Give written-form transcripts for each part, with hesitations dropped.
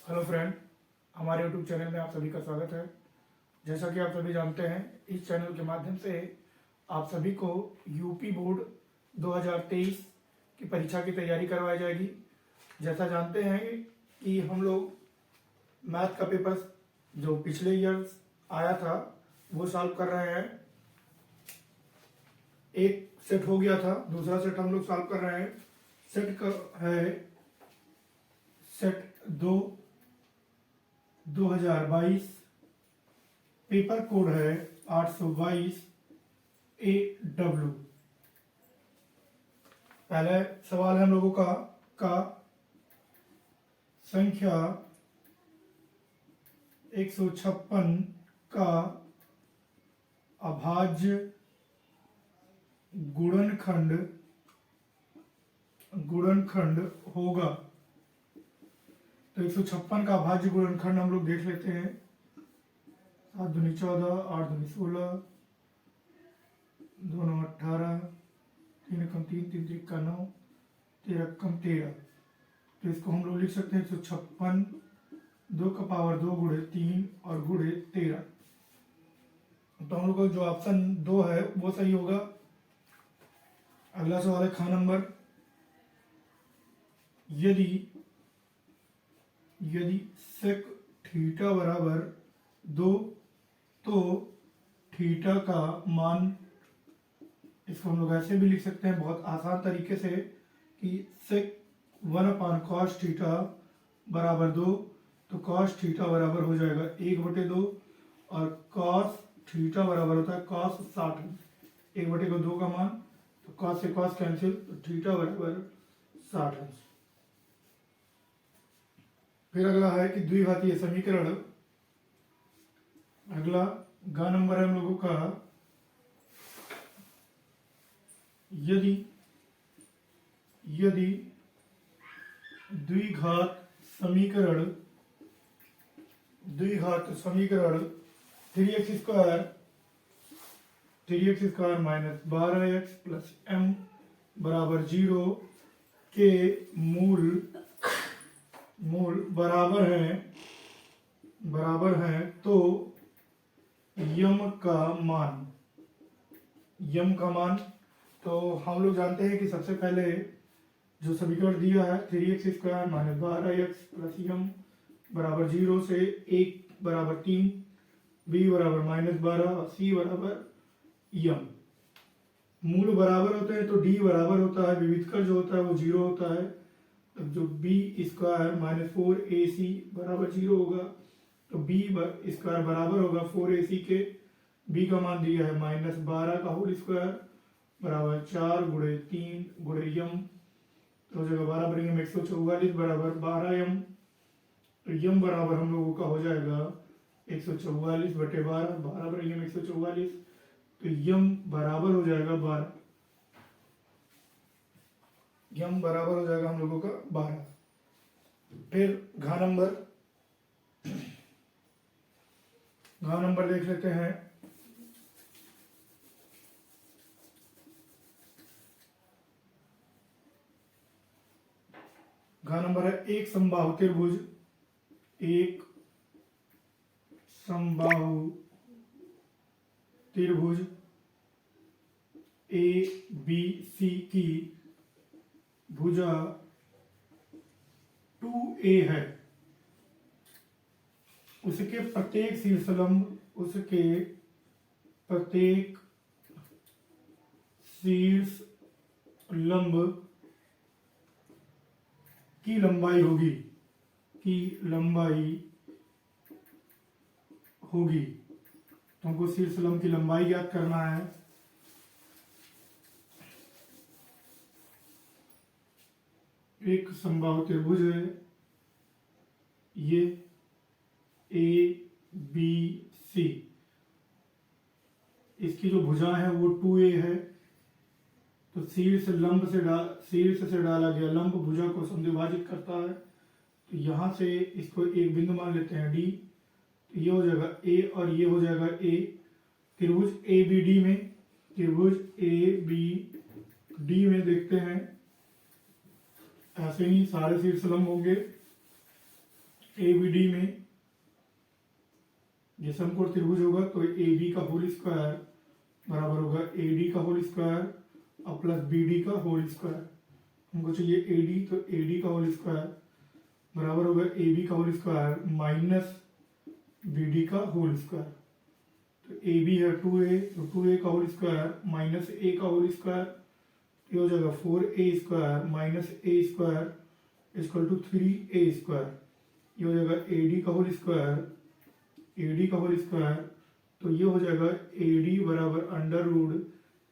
Hello friend, हमारे YouTube channel में आप सभी का स्वागत है। जैसा कि आप सभी जानते हैं, इस चैनल के माध्यम से आप सभी को यूपी बोर्ड 2023 की परीक्षा की तैयारी करवाई जाएगी। जैसा जानते हैं कि हम लोग मैथ का पेपर जो पिछले ईयर आया था वो सॉल्व कर रहे हैं। एक सेट हो गया था, दूसरा सेट हम लोग सॉल्व कर रहे हैं। सेट का है सेट 2022, पेपर कोड है 822 AW। पहले सवाल है हम लोगों का संख्या 156 का अभाज्य गुणनखंड होगा। तो 156 का अभाज्य गुणनखंड हम लोग देख लेते हैं। 7 दूनी 14, 8 दूनी 16, 2 9 18, 3 कम 3, 3 3 का 9, 13 कम 13। तो इसको हम लोग लिख सकते हैं 156 2 का पावर 2 गुणे 3 और गुणे 13। तो हम लोग को जो ऑप्शन 2 है वो सही होगा। अगला सवाल है खा नंबर। यदि सेक थीटा बराबर 2 तो थीटा का मान, इसको हम लोग ऐसे भी लिख सकते हैं बहुत आसान तरीके से कि सेक 1/cos थीटा बराबर 2, तो cos थीटा बराबर हो जाएगा 1/2 और cos थीटा बराबर होता है cos 60। 1/2 का मान, तो cos से cos कैंसिल, तो थीटा बराबर 60। फिर अगला है कि द्विघातीय समीकरण। अगला ग नंबर है हम लोगों का। यदि द्विघात समीकरण 3x² minus 12x plus m बराबर 0 के मूल बराबर हैं तो यम का मान। तो हम लोग जानते हैं कि सबसे पहले जो समीकरण दिया है 3x² माइनस 12x प्लस यम बराबर 0 से 1 बराबर 3, b बराबर -12 और c बराबर यम। मूल बराबर होते हैं तो d बराबर होता है, विविधकर जो होता है वो 0 होता है। तब जो b² माइनस 4ac बराबर 0 होगा, तो b² बराबर होगा 4ac के। b का मान दिया है -12 का होल स्क्वायर बराबर 4 गुणे 3 गुणे यम, तो जगह 12 बनेंगे 144 बराबर 12m। तो यम बराबर हम लोगों का हो जाएगा 144/12, 12 बनेंगे 144, तो यम बराबर हो जाएगा 12। यम बराबर हो जाएगा हम लोगों का 12। फिर घ नंबर देख लेते हैं। घ नंबर है एक समबाहु त्रिभुज ABC की भुजा 2a है। उसके प्रत्येक शीर्ष लंब की लंबाई होगी। तुमको शीर्ष लंब की लंबाई ज्ञात करना है। एक समबाहु त्रिभुज है ये ABC, इसकी जो भुजा है वो 2a है। तो शीर्ष से डाला गया लंब भुजा को समद्विभाजित करता है। तो यहां से इसको एक बिंदु मान लेते हैं D, तो ये हो जाएगा a और ये हो जाएगा a। त्रिभुज ABD में देखते हैं, ऐसे ही सारे शीर्ष लंब होंगे। ABD में ये समकोण त्रिभुज होगा तो AB का होल स्क्वायर बराबर होगा AD का होल स्क्वायर और प्लस BD का होल स्क्वायर। हमको चाहिए AD, तो AD का होल स्क्वायर बराबर होगा AB का होल स्क्वायर माइनस BD का होल स्क्वायर। तो AB है 2A, तो 2A का होल स्क्वायर माइनस A का होल स्क्वायर, ये हो जाएगा 4A square minus A square equal to 3A square. ये हो जाएगा AD का होल स्क्वायर, AD का होल स्क्वायर, तो ये हो जाएगा AD बराबर अंडर रूट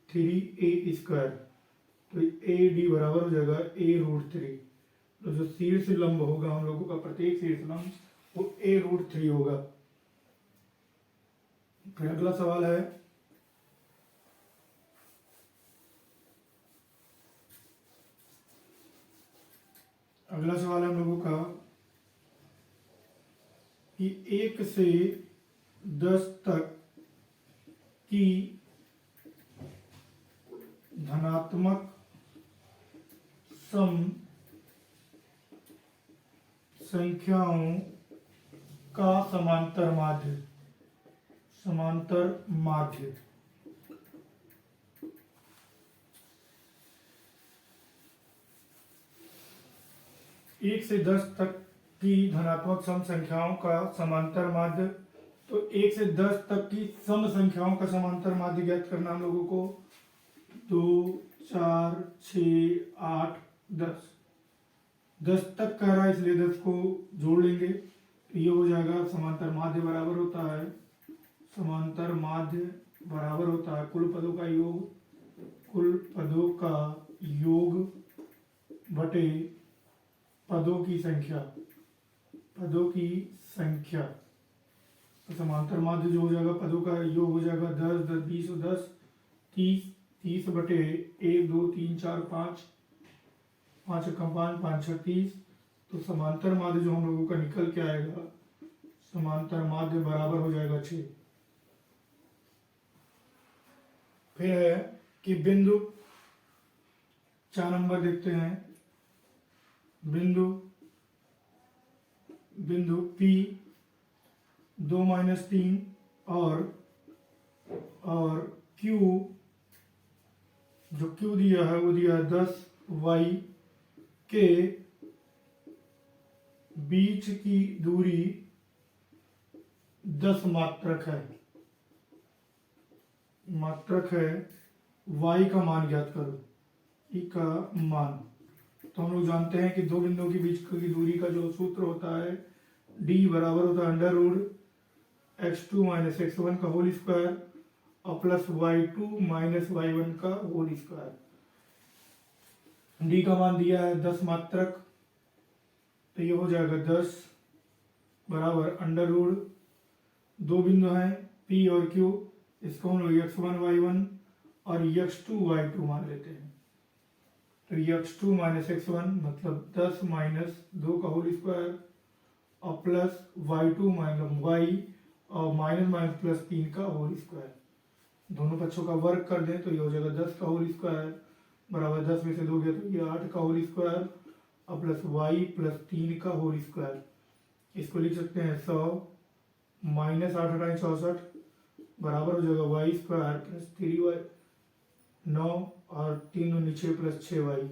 3A स्क्वायर। तो AD बराबर हो जाएगा A रूट 3। तो जो शीर्ष लंब होगा हम लोगों का प्रत्येक शीर्ष लंब वो A रूट 3 होगा। फिर अगला सवाल है हम लोगों का कि 1 से 10 तक की धनात्मक सम संख्याओं का समांतर माध्य 1 से 10 तक की धनात्मक सम संख्याओं का समांतर माध्य। तो 1 से 10 तक की सम संख्याओं का समांतर माध्य ज्ञात करना हम लोगों को 2, 4, 6, 8, 10। 10 तक कह रहा है इसलिए 10 को जोड़ लेंगे तो ये हो जाएगा समांतर माध्य बराबर होता है कुल पदों का योग बटे पदों की संख्या। तो समांतर माध्य जो हो जाएगा पदों का योग हो जाएगा 10, 10, 20 और 10, 30, 30 बटे 1, 2, 3, 4, 5, 5 एकम 5, 5 6 30। तो समांतर माध्य जो हम लोगों का निकल के आएगा समांतर माध्य बराबर हो जाएगा 6। फिर है कि बिंदु 4 नंबर देखते हैं। बिंदु P 2 - 3 और Q जो Q दिया है वो दिया है 10y के बीच की दूरी 10 मात्रक है। y का मान ज्ञात करो, ई का मान। तो हम लोग जानते हैं कि दो बिंदुओं के बीच की दूरी का जो सूत्र होता है d बराबर होता है अंडर रूट x2 - x1 का होल स्क्वायर और प्लस y2 - y1 का होल स्क्वायर। d का मान दिया है 10 मात्रक, तो ये हो जाएगा 10 बराबर अंडर रूट, दो बिंदु हैं P और Q, इसको हम लोग x1 y1 और x2 y2 मान लेते हैं। तो x2 - x1 मतलब 10 - 2 का होल स्क्वायर और प्लस y2 मतलब y और माइनस प्लस 3 का होल स्क्वायर। दोनों पक्षों का वर्ग कर दें तो ये हो जाएगा 10 का होल स्क्वायर बराबर 10 में से 2 गया तो ये 8 का होल स्क्वायर और प्लस y प्लस 3 का होल स्क्वायर। इसको लिख सकते हैं 100 माइनस 8 × 64 बराबर हो जाएगा y स्क्वायर प्लस 3y 9 और 3 × 6 प्लस 6y।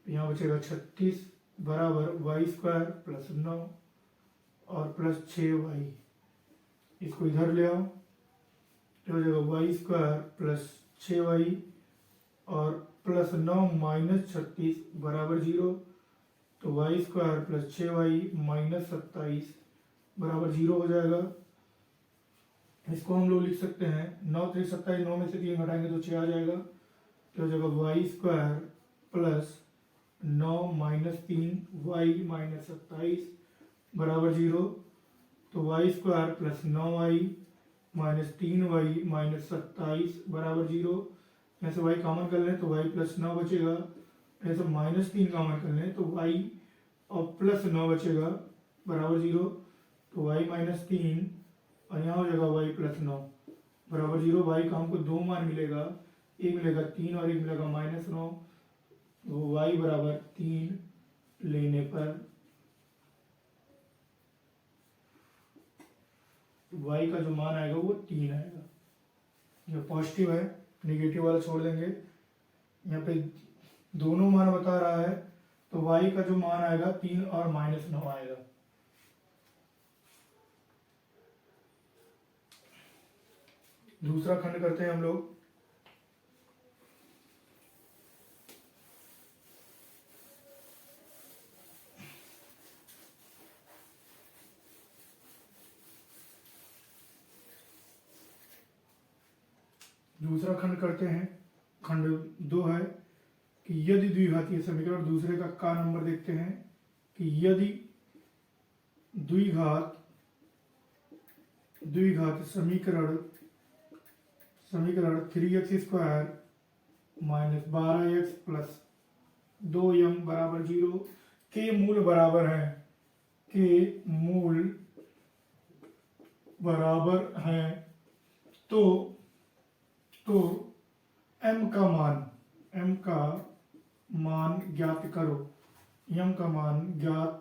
यहाँ बचेगा 36 बराबर y स्क्वायर प्लस 9 और प्लस 6y। इसको इधर ले आओ तो हो जाएगा y स्क्वायर प्लस 6y और प्लस 9 माइनस 36 बराबर 0। तो y square plus 6y minus 27 बराबर 0 हो जाएगा। इसको हम लोग लिख सकते हैं 9 3 27, 9 में से 3 घटाएंगे तो 6 आ जाएगा। तो हो जाएगा y square plus 9 minus 3y minus 27 बराबर 0। तो y square plus 9y minus 3y minus 27 बराबर 0। ऐसे y कॉमन कर लें तो y प्लस 9 बचेगा, ऐसे माइनस 3 कॉमन कर लें तो y और प्लस 9 बचेगा बराबर 0। तो y माइनस 3 और यहाँ हो जाएगा y प्लस 9 बराबर 0। y का हमको दो मान मिलेगा, एक मिलेगा 3 और एक मिलेगा माइनस 9। तो y बराबर 3 लेने पर y का जो मान आएगा वो 3 आएगा। जो पॉजिटिव है निगेटिव वाला छोड़ देंगे, यहाँ पे दोनों मान बता रहा है, तो y का जो मान आएगा 3 और -9 आएगा। दूसरा खंड करते हैं हम लोग। दूसरा खंड करते हैं, खंड 2 है कि यदि द्विघातीय समीकरण, दूसरे का नंबर देखते हैं कि यदि द्विघात समीकरण 3x² - 12x + 2m = 0 के मूल बराबर है, तो m का मान ज्ञात करो, m का मान ज्ञात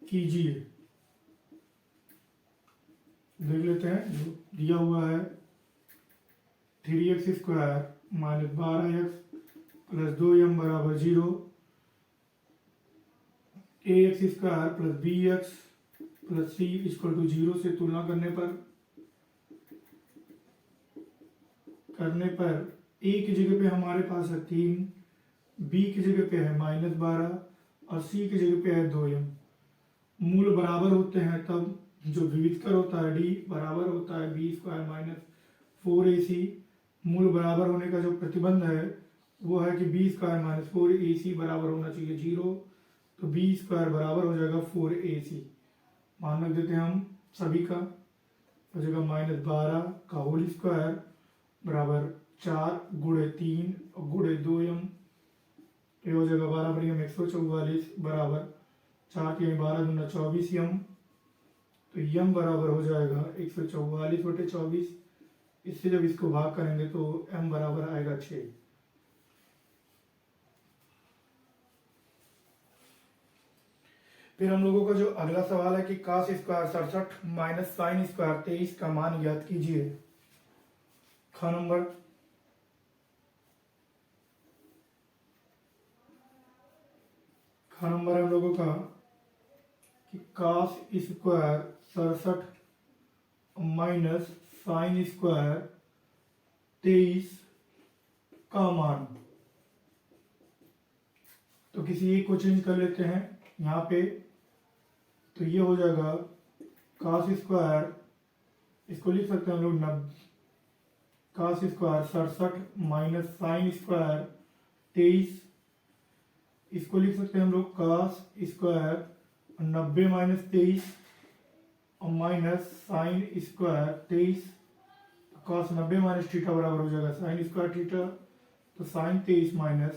कीजिए। देख लेते हैं, जो दिया हुआ है 3x² - 12x + 2m = 0, ax² + bx + c = 0 से तुलना करने पर a की जगह पे हमारे पास है 3, b की जगह पे है -12 और c की जगह पे है 2m। मूल बराबर होते हैं तब जो विविधकर होता है d बराबर होता है b² - 4ac। मूल बराबर होने का जो प्रतिबंध है वो है कि b² - 4ac बराबर होना चाहिए 0, तो b² बराबर हो जाएगा 4ac। मान रख देते हैं हम सभी का, हो जाएगा -12 का होल स्क्वायर बराबर 4 × 3 × 2m, ये हो जाएगा 12 × 144 बराबर 4 के 12 × 24m, तो m बराबर हो जाएगा 144/24। इससे जब इसको भाग करेंगे तो m बराबर आएगा 6। फिर हम लोगों का जो अगला सवाल है कि cos² 67 - sin² 23 का मान ज्ञात कीजिए। ख नंबर हम लोगों का कि cos² 67 - sin² 23 का मान, तो किसी एक को चेंज कर लेते हैं यहाँ पे, तो ये हो जाएगा cos², इसको लिख सकते हैं हम लोग cos² 67 - sin² 23, इसको लिख सकते हैं हम लोग cos² 90 - 23 minus sin² 23, cos 90 - theta बराबर हो जाएगा sin² थीटा, तो sin 23 माइनस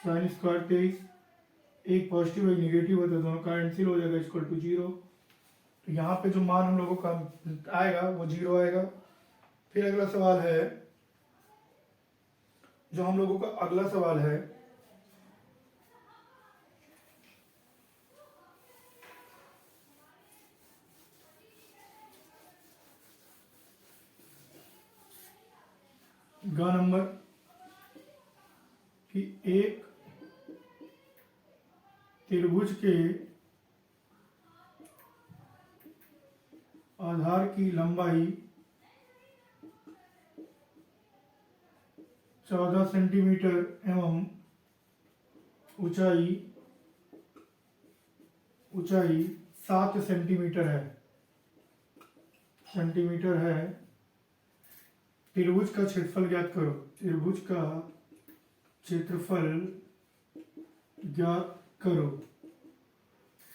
sin² 23, एक पॉजिटिव एक निगेटिव है तो दोनों का कैंसिल हो जाएगा = 0। तो यहाँ पे जो मान हम लोगों का आएगा वो 0 आएगा। फिर अगला सवाल है, जो हम लोगों का अगला सवाल है ग नंबर कि एक त्रिभुज के आधार की लंबाई 14 सेंटीमीटर एवं ऊंचाई 7 सेंटीमीटर है। त्रिभुज का क्षेत्रफल ज्ञात करो। त्रिभुज का क्षेत्रफल ज्ञात करो।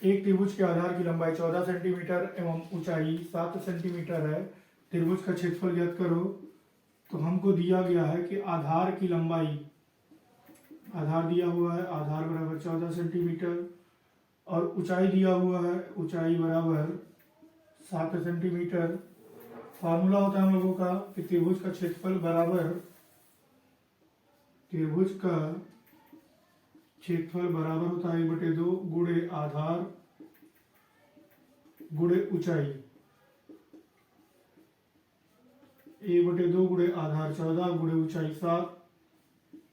एक त्रिभुज के आधार की लंबाई 14 सेंटीमीटर एवं ऊंचाई 7 सेंटीमीटर है। त्रिभुज का क्षेत्रफल ज्ञात करो। तो हमको दिया गया है कि आधार की लंबाई, आधार दिया हुआ है, आधार बराबर 14 सेंटीमीटर और ऊंचाई दिया हुआ है, ऊंचाई बराबर 7 सेंटीमीटर। फार्मूला होता है हम लोगों का कि त्रिभुज का क्षेत्रफल बराबर होता है 1/2 गुणे आधार गुणे ऊंचाई। 1/2 गुणे आधार 14 गुणे ऊंचाई 7,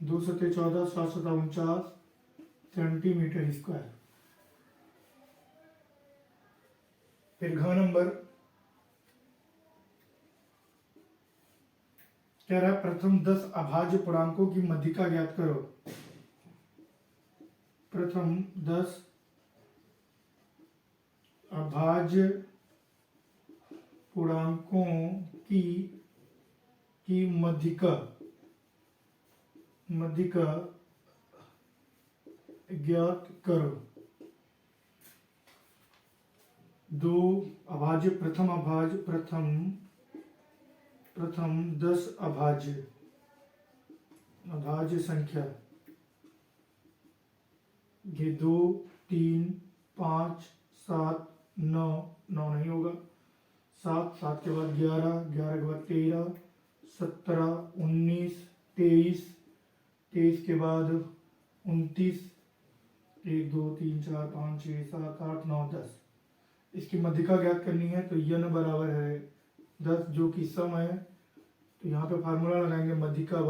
2 सत्ते 14, 7 सत्ता 49 सेंटीमीटर स्क्वायर। फिर घ नंबर कह रहा है प्रथम 10 अभाज्य पूर्णांकों की मध्यिका ज्ञात करो। प्रथम 10 अभाज्य पूर्णांकों की मध्यिका ज्ञात करो। दो अभाज्य प्रथम 10 अभाज्य संख्या, ये 2 3 5 7 9 9 नहीं होगा, 7 7 के बाद 11 11 के बाद 13 17 19 23 23 के बाद 29 1 2 3 4 5 6 7 8 9 10। इसकी मध्यिका ज्ञात करनी है तो यन बराबर है 10 जो कि सम है, तो यहाँ पे फार्मूला लगाएंगे मध्यिका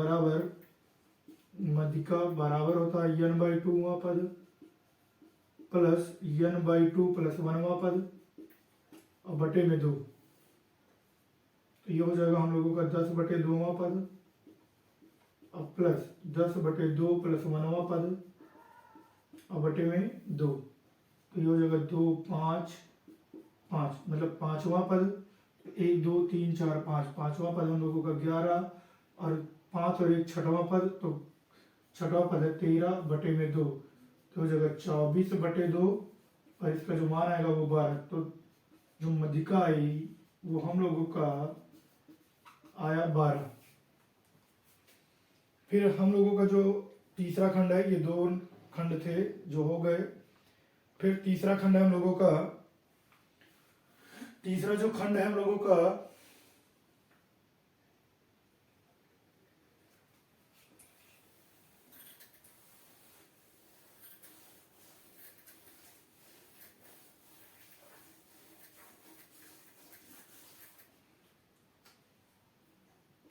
बराबर होता है n/2वां पद प्लस n/2 प्लस 1वां पद और बटे में 2, तो ये हो जाएगा हम लोगों का 10/2वां पद और प्लस 10/2 प्लस 1वां पद और बटे में 2, तो ये हो जाएगा 2 5 5 मतलब 5वां पद, 1 2 3 4 5 5वां पद हम लोगों का 11 और 5 और 1 छठवां पद, तो छठवां पद है 13 बटे में 2, तो हो जाएगा 24/2 और इसका जो मान आएगा वो 12, तो जो मध्यिका आई वो हम लोगों का आया 12। फिर हम लोगों का जो तीसरा खंड है, ये 2 खंड थे जो हो गए। फिर तीसरा खंड है हम लोगों का, तीसरा जो खंड है हम लोगों का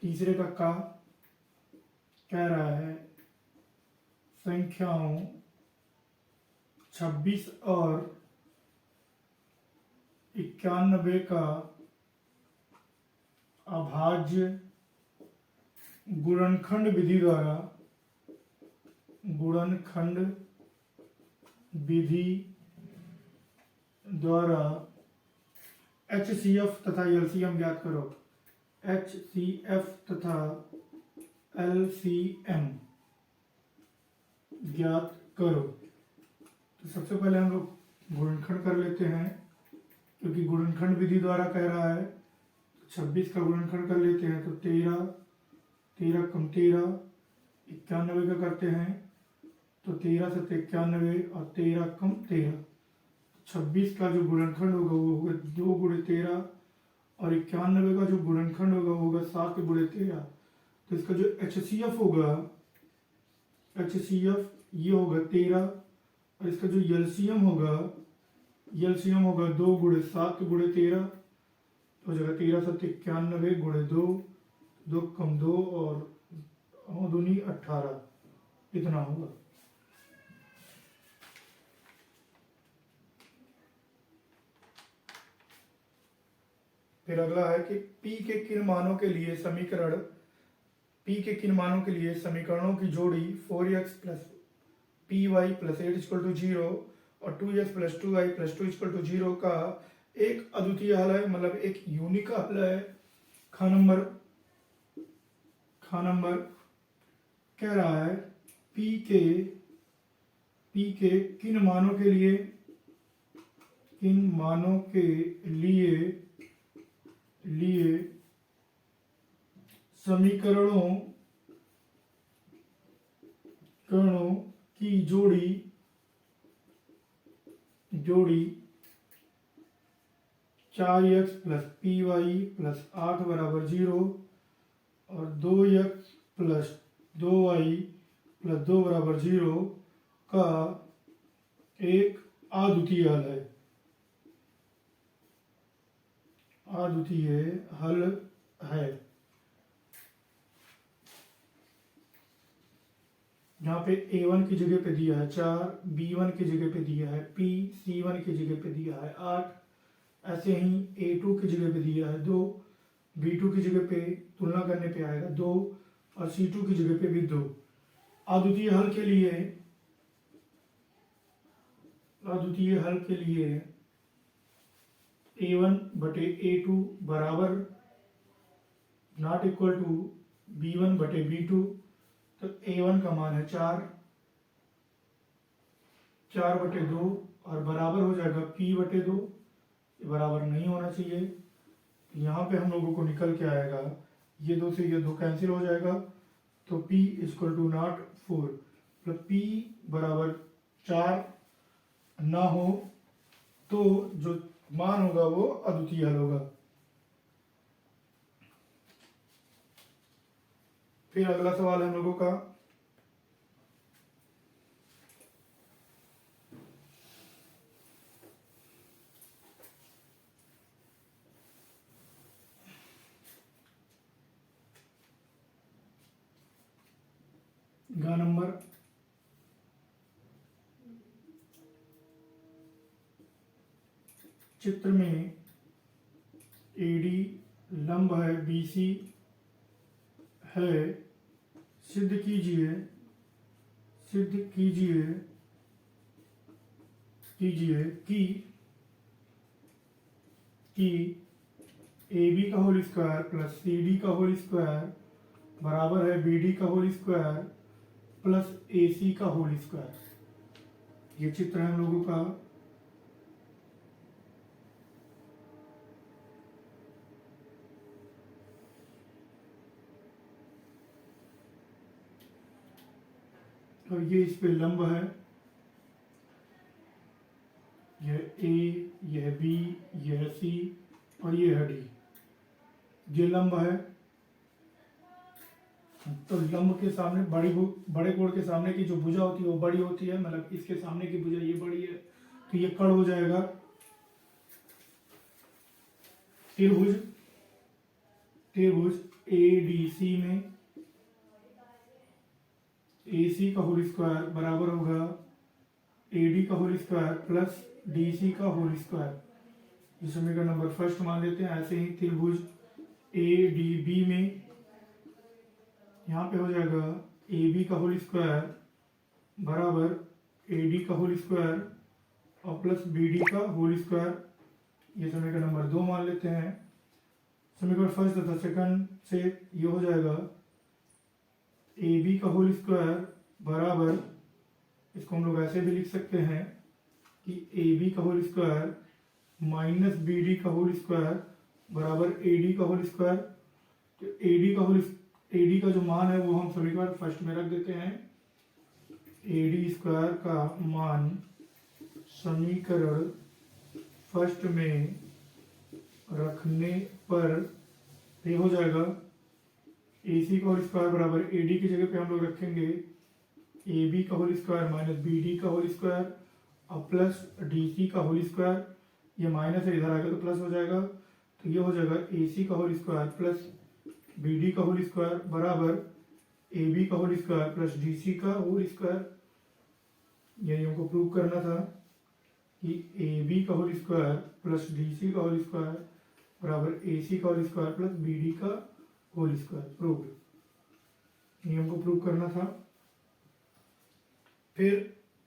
तीसरे का कह रहा है संख्याओं 26 और 91 का अभाज्य गुणनखंड विधि द्वारा HCF तथा LCM ज्ञात करो। HCF तथा LCM ज्ञात करो। तो सबसे पहले हम लोग गुणनखंड कर लेते हैं, क्योंकि गुणनखंड विधि द्वारा कह रहा है। 26 का गुणनखंड कर लेते हैं तो 13 13 कम 13 91 का करते हैं तो 13 से 91 और 13 कम 13, 26 का जो गुणनखंड होगा वो होगा 2 गुणे 13 और 91 का जो गुणनखंड होगा वो होगा 7 गुणे 13। तो इसका जो HCF होगा, HCF ये होगा 13 और इसका जो LCM होगा 2 गुणे 7 गुणे 13, तो हो जाएगा 13 7 91 गुणे 2 2 कम 2 और 2 18, इतना होगा। फिर अगला है कि P के किन मानों के लिए समीकरणों की जोड़ी 4x प्लस py प्लस 8 = 0 और 2x प्लस 2y प्लस 2 = 0 का एक अद्वितीय हल है, मतलब एक यूनिक हल है। ख नंबर कह रहा है P के किन मानों के लिए समीकरणों की जोड़ी 4x प्लस py प्लस 8 बराबर 0 और 2x प्लस 2y प्लस 2 बराबर 0 का एक अद्वितीय हल है। यहाँ पे A1 की जगह पे दिया है 4, B1 की जगह पे दिया है P, C1 की जगह पे दिया है 8, ऐसे ही A2 की जगह पे दिया है 2, B2 की जगह पे तुलना करने पे आएगा 2 और C2 की जगह पे भी 2। अद्वितीय हल के लिए A1 बटे A2 बराबर नॉट इक्वल टू B1 बटे B2, तो A1 का मान है 4 बटे 2 और बराबर हो जाएगा P बटे 2, ये बराबर नहीं होना चाहिए। यहाँ पे हम लोगों को निकल के आएगा ये 2 से ये 2 कैंसिल हो जाएगा, तो P इक्वल टू नॉट 4, मतलब P बराबर 4 ना हो तो जो मान होगा वो अद्वितीय हल होगा। फिर अगला सवाल है हम लोगों का गा नंबर चित्र में AD लंब है BC है, सिद्ध कीजिए कि AB का होल स्क्वायर प्लस CD का होल स्क्वायर बराबर है BD का होल स्क्वायर प्लस AC का होल स्क्वायर। ये चित्र है हम लोगों का। और ये इस पे लंब है, यह A, यह B, यह C और ये है D। ये लंब है, तो लंब के सामने बड़े कोण के सामने की जो भुजा होती है वो बड़ी होती है, मतलब इसके सामने की भुजा ये बड़ी है, तो ये कर्ण हो जाएगा। त्रिभुज ADC में AC का होल स्क्वायर बराबर होगा AD का होल स्क्वायर प्लस DC का होल स्क्वायर। इस समीकरण नंबर फर्स्ट मान लेते हैं। ऐसे ही त्रिभुज ADB में यहाँ पे हो जाएगा AB का होल स्क्वायर बराबर AD का होल स्क्वायर और प्लस BD का होल स्क्वायर। ये समीकरण नंबर 2 मान लेते हैं। समीकरण फर्स्ट तथा सेकंड से ये हो जाएगा AB का होल स्क्वायर बराबर, इसको हम लोग ऐसे भी लिख सकते हैं कि AB का होल स्क्वायर माइनस BD का होल स्क्वायर बराबर AD का होल स्क्वायर। तो AD का जो मान है वो हम समीकरण फर्स्ट में रख देते हैं। AD स्क्वायर का मान समीकरण फर्स्ट में रखने पर ये हो जाएगा AC का होल स्क्वायर बराबर AD की जगह पे हम लोग रखेंगे AB का होल स्क्वायर माइनस BD का होल स्क्वायर और प्लस DC का होल स्क्वायर। ये माइनस है, इधर आएगा तो प्लस हो जाएगा, तो ये हो जाएगा AC का होल स्क्वायर प्लस BD का होल स्क्वायर बराबर AB का होल स्क्वायर प्लस DC का होल स्क्वायर। यही हमको प्रूव करना था कि AB का होल स्क्वायर प्लस DC का होल स्क्वायर बराबर AC का होल स्क्वायर प्लस BD का होल स्क्वायर। प्रूव, ये हमको प्रूव करना था। फिर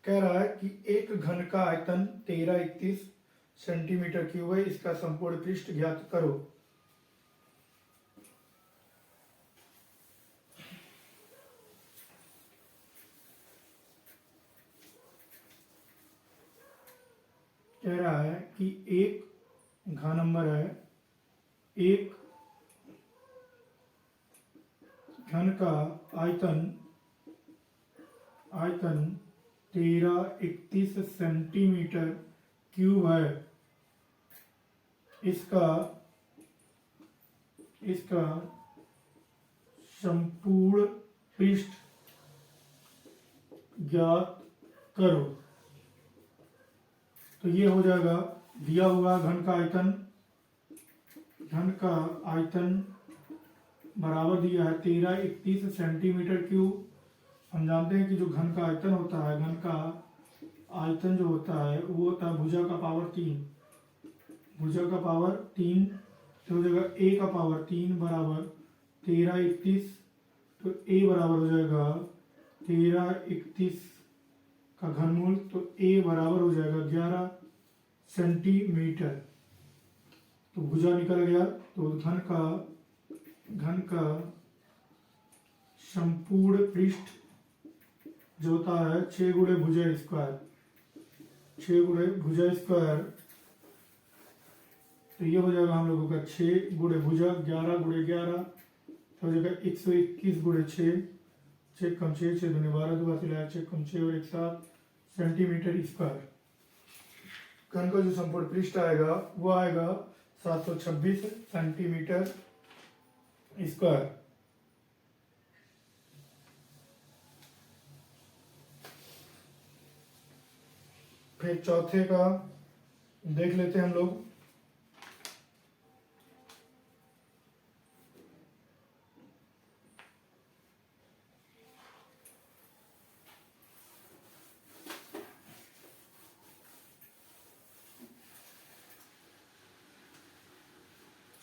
कह रहा है कि एक घन का आयतन 1331 सेंटीमीटर क्यूब है, इसका संपूर्ण पृष्ठ ज्ञात करो। कह रहा है कि एक घन नंबर है, एक घन का आयतन 1331 सेंटीमीटर क्यूब है। इसका संपूर्ण पृष्ठ ज्ञात करो। तो ये हो जाएगा, दिया हुआ घन का आयतन बराबर दिया है 1331 सेंटीमीटर क्यूब। हम जानते हैं कि जो घन का आयतन होता है, घन का आयतन जो होता है वो होता है भुजा का पावर 3, भुजा का पावर 3, तो हो जाएगा a का पावर 3 बराबर 13 31, तो a बराबर हो जाएगा 13 31 का घनमूल, तो a बराबर हो जाएगा 11 सेंटीमीटर। तो भुजा निकल गया, तो घन का संपूर्ण पृष्ठ जो होता है 6 गुणे भुजा स्क्वायर, 6 गुणे भुजा स्क्वायर, तो ये हो जाएगा हम लोगों का 6 गुणे भुजा 11 गुणे 11, तो हो जाएगा 121 गुणे 6, 6 कम 6 6 दूनी 12, 2 सिलाया 6 कम 6 और 1 7 सेंटीमीटर स्क्वायर। घन का जो संपूर्ण पृष्ठ आएगा वो आएगा 726 सेंटीमीटर स्क्वायर। फिर चौथे का देख लेते हैं हम लोग।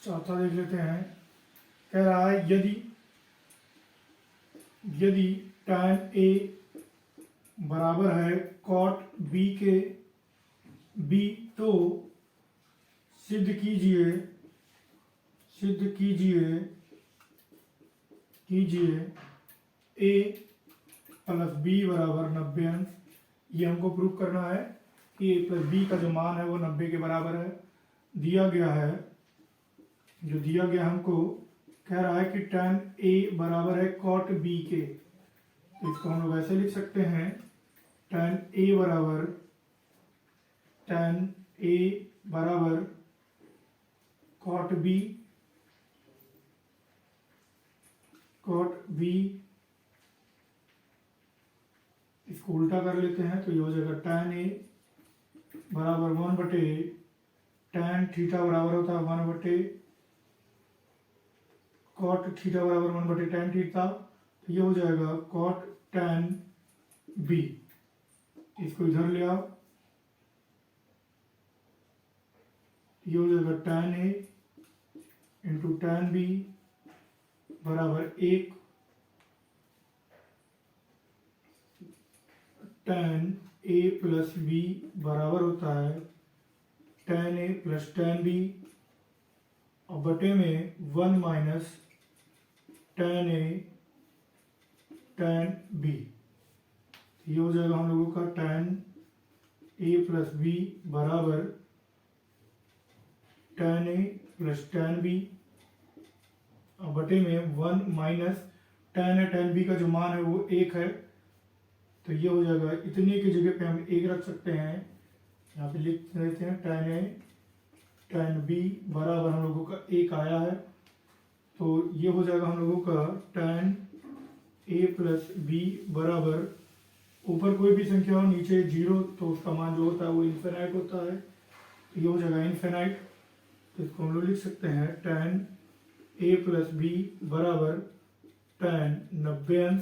चौथा देख लेते हैं। कह रहा है यदि tan A बराबर है cot B के B, तो सिद्ध कीजिए A प्लस B बराबर 90 अंश। ये हमको प्रूव करना है कि A प्लस B का जो मान है वो 90 के बराबर है। दिया गया है, जो दिया गया हमको कह रहा है कि tan A बराबर है cot B के, तो इसको हम लोग ऐसे लिख सकते हैं tan A बराबर cot B, इसको उल्टा कर लेते हैं तो ये हो जाएगा tan A बराबर 1 बटे tan थीटा बराबर होता है 1 बटे cot थीटा बराबर 1 बटे tan थीटा, तो ये हो जाएगा cot tan B। इसको इधर ले आओ, ये हो जाएगा tan A into tan B बराबर 1 tan A प्लस B बराबर होता है tan A plus tan B, और बटे में 1 minus tan A tan B। ये हो जाएगा हम लोगों का tan A प्लस B बराबर tan A plus tan B, और बटे में 1 minus tan A tan B का जो मान है वो 1 है, तो ये हो जाएगा इतने की जगह पे हम 1 रख सकते हैं। यहाँ पे लिख देते हैं tan A tan B बराबर हम लोगों का 1 आया है, तो ये हो जाएगा हम लोगों का tan A प्लस B बराबर, ऊपर कोई भी संख्या हो नीचे 0, तो उसका मान जो होता है वो इन्फिनाइट होता है, तो ये हो जाएगा इन्फिनाइट। तो इसको हम लोग लिख सकते हैं tan A प्लस B बराबर tan 90 अंश,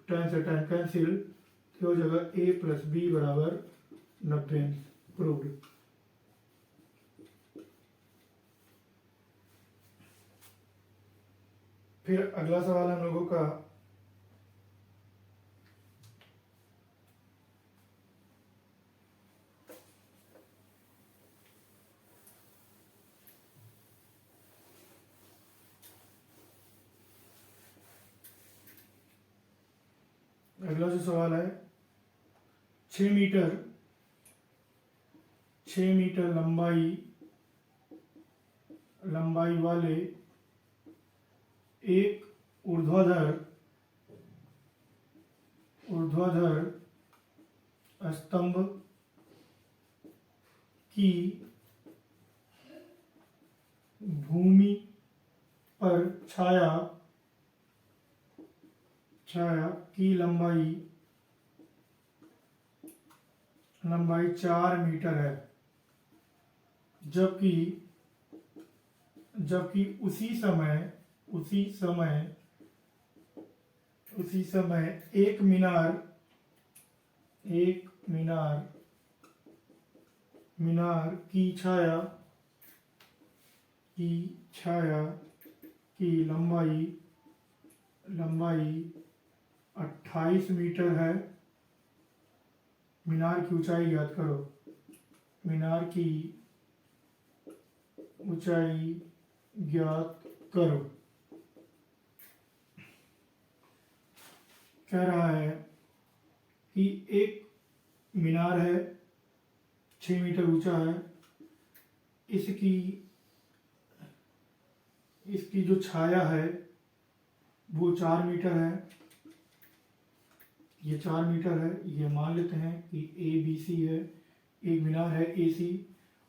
tan से tan कैंसिल, तो हो जाएगा A प्लस B बराबर 90 अंश। प्रूव्ड। फिर अगला सवाल हम लोगों का अगला जो सवाल है 6 मीटर लंबाई वाले एक ऊर्ध्वाधर स्तंभ की भूमि पर छाया की लंबाई 4 मीटर है, जबकि उसी समय उसी समय एक मीनार की छाया की लंबाई 28 मीटर है। मीनार की ऊंचाई ज्ञात करो। मीनार की ऊंचाई ज्ञात करो। कह रहा है कि एक मीनार है, 6 मीटर ऊंचा है। इसकी जो छाया है वो 4 मीटर है। ये 4 मीटर है। ये मान लेते हैं कि ABC है, एक मीनार है AC,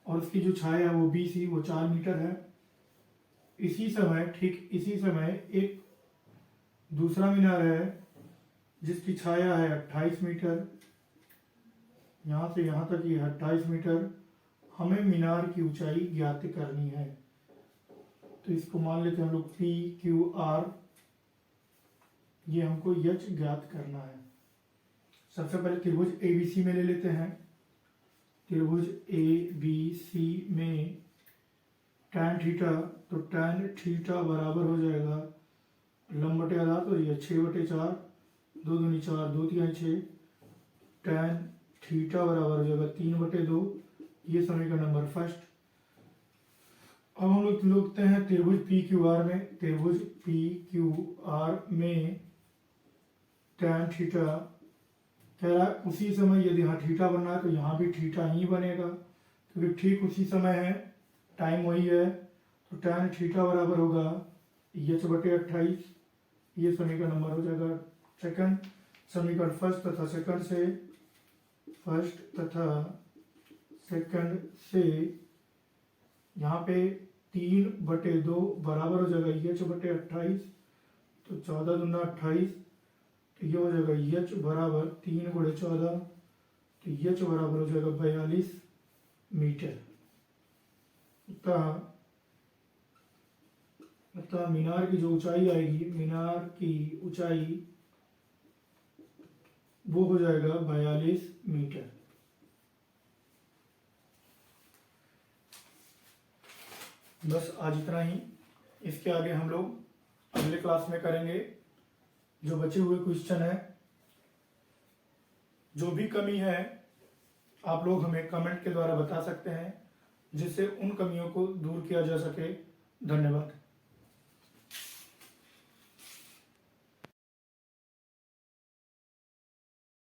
और उसकी जो छाया है वो BC, वो 4 मीटर है। ठीक इसी समय एक दूसरा मीनार है जिसकी छाया है 28 मीटर। यहाँ से यहाँ तक ये 28 मीटर। हमें मीनार की ऊंचाई ज्ञात करनी है, तो इसको मान लेते हैं हम लोग PQR। ये हमको H ज्ञात करना है। सबसे पहले त्रिभुज ABC में ले लेते हैं। त्रिभुज ABC में tan थीटा, तो tan थीटा बराबर हो जाएगा लंब बटे आधार, तो ये 6/4, 2 दूनी 4, 2 तिहाई 6। tan थीटा बराबर हो जाएगा 3/2। ये समीकरण नंबर फर्स्ट। अब हम लोग लिखते हैं त्रिभुज PQR में। त्रिभुज PQR में tan थीटा कह रहा है उसी समय यदि यहाँ थीटा बनना है तो यहाँ भी थीटा ही बनेगा, क्योंकि ठीक उसी समय है, टाइम वही है। तो tan थीटा बराबर होगा H/28। ये समीकरण नंबर हो जाएगा सेकंड। समीकरण फर्स्ट तथा सेकंड से यहाँ पे 3/2 बराबर हो जाएगा H/28। तो 14 दूना 28, तो ये हो जाएगा H बराबर 3/14, तो H बराबर हो जाएगा 42 मीटर। अतः मीनार की जो ऊंचाई आएगी, मीनार की ऊंचाई वो हो जाएगा 42 मीटर। बस आज इतना ही। इसके आगे हम लोग अगले क्लास में करेंगे। जो बचे हुए क्वेश्चन है, जो भी कमी है आप लोग हमें कमेंट के द्वारा बता सकते हैं, जिससे उन कमियों को दूर किया जा सके। धन्यवाद।